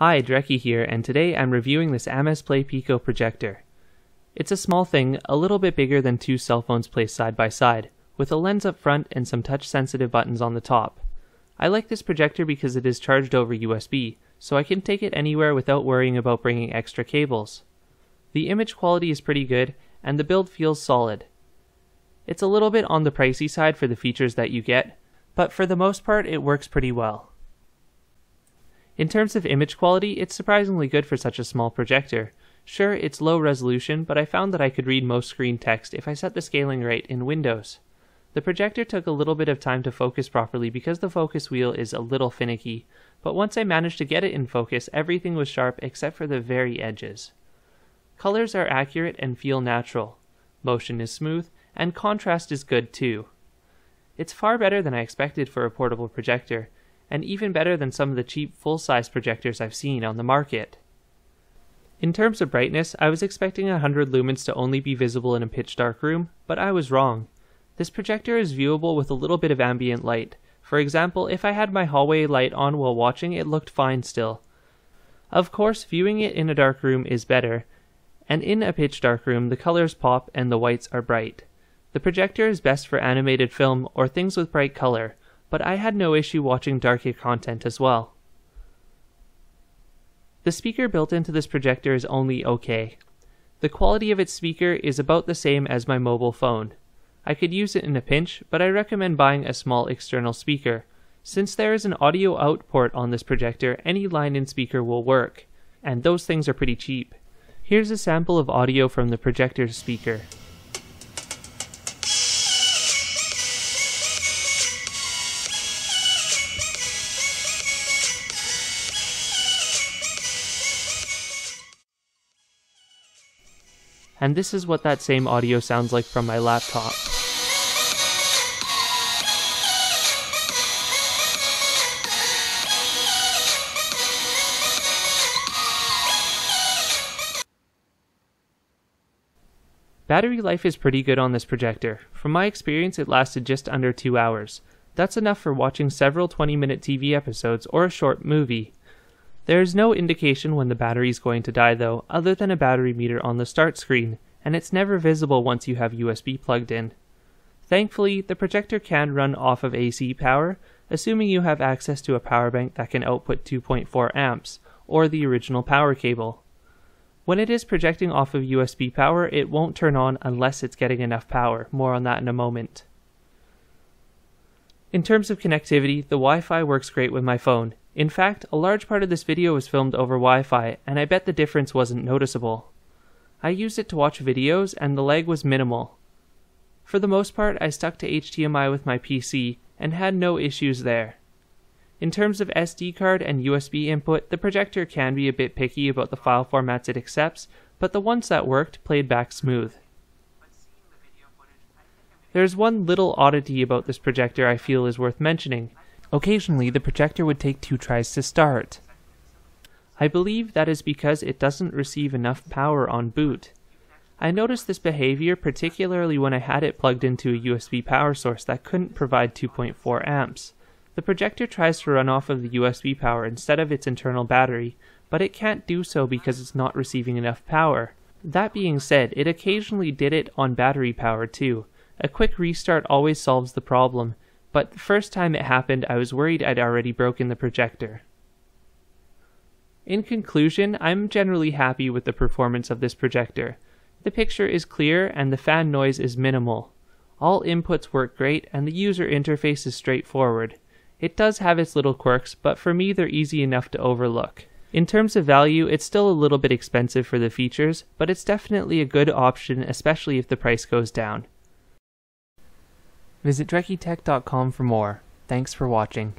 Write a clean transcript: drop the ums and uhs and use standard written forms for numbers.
Hi, Drecki here, and today I'm reviewing this AmazPlay Pico projector. It's a small thing, a little bit bigger than two cell phones placed side by side, with a lens up front and some touch-sensitive buttons on the top. I like this projector because it is charged over USB, so I can take it anywhere without worrying about bringing extra cables. The image quality is pretty good, and the build feels solid. It's a little bit on the pricey side for the features that you get, but for the most part it works pretty well. In terms of image quality, it's surprisingly good for such a small projector. Sure, it's low resolution, but I found that I could read most screen text if I set the scaling rate in Windows. The projector took a little bit of time to focus properly because the focus wheel is a little finicky, but once I managed to get it in focus, everything was sharp except for the very edges. Colors are accurate and feel natural. Motion is smooth, and contrast is good too. It's far better than I expected for a portable projector, and even better than some of the cheap full-size projectors I've seen on the market. In terms of brightness, I was expecting 100 lumens to only be visible in a pitch-dark room, but I was wrong. This projector is viewable with a little bit of ambient light. For example, if I had my hallway light on while watching, it looked fine still. Of course, viewing it in a dark room is better, and in a pitch-dark room the colors pop and the whites are bright. The projector is best for animated film or things with bright color, but I had no issue watching darker content as well. The speaker built into this projector is only okay. The quality of its speaker is about the same as my mobile phone. I could use it in a pinch, but I recommend buying a small external speaker. Since there is an audio out port on this projector, any line-in speaker will work, and those things are pretty cheap. Here's a sample of audio from the projector's speaker. And this is what that same audio sounds like from my laptop. Battery life is pretty good on this projector. From my experience, it lasted just under 2 hours. That's enough for watching several 20-minute TV episodes or a short movie. There is no indication when the battery is going to die though, other than a battery meter on the start screen, and it's never visible once you have USB plugged in. Thankfully, the projector can run off of AC power, assuming you have access to a power bank that can output 2.4 amps, or the original power cable. When it is projecting off of USB power, it won't turn on unless it's getting enough power. More on that in a moment. In terms of connectivity, the Wi-Fi works great with my phone. In fact, a large part of this video was filmed over Wi-Fi, and I bet the difference wasn't noticeable. I used it to watch videos, and the lag was minimal. For the most part, I stuck to HDMI with my PC, and had no issues there. In terms of SD card and USB input, the projector can be a bit picky about the file formats it accepts, but the ones that worked played back smooth. There's one little oddity about this projector I feel is worth mentioning. Occasionally, the projector would take 2 tries to start. I believe that is because it doesn't receive enough power on boot. I noticed this behavior particularly when I had it plugged into a USB power source that couldn't provide 2.4 amps. The projector tries to run off of the USB power instead of its internal battery, but it can't do so because it's not receiving enough power. That being said, it occasionally did it on battery power too. A quick restart always solves the problem, but the first time it happened I was worried I'd already broken the projector. In conclusion, I'm generally happy with the performance of this projector. The picture is clear and the fan noise is minimal. All inputs work great and the user interface is straightforward. It does have its little quirks, but for me they're easy enough to overlook. In terms of value, it's still a little bit expensive for the features, but it's definitely a good option, especially if the price goes down. Visit DrekiTech.com for more. Thanks for watching.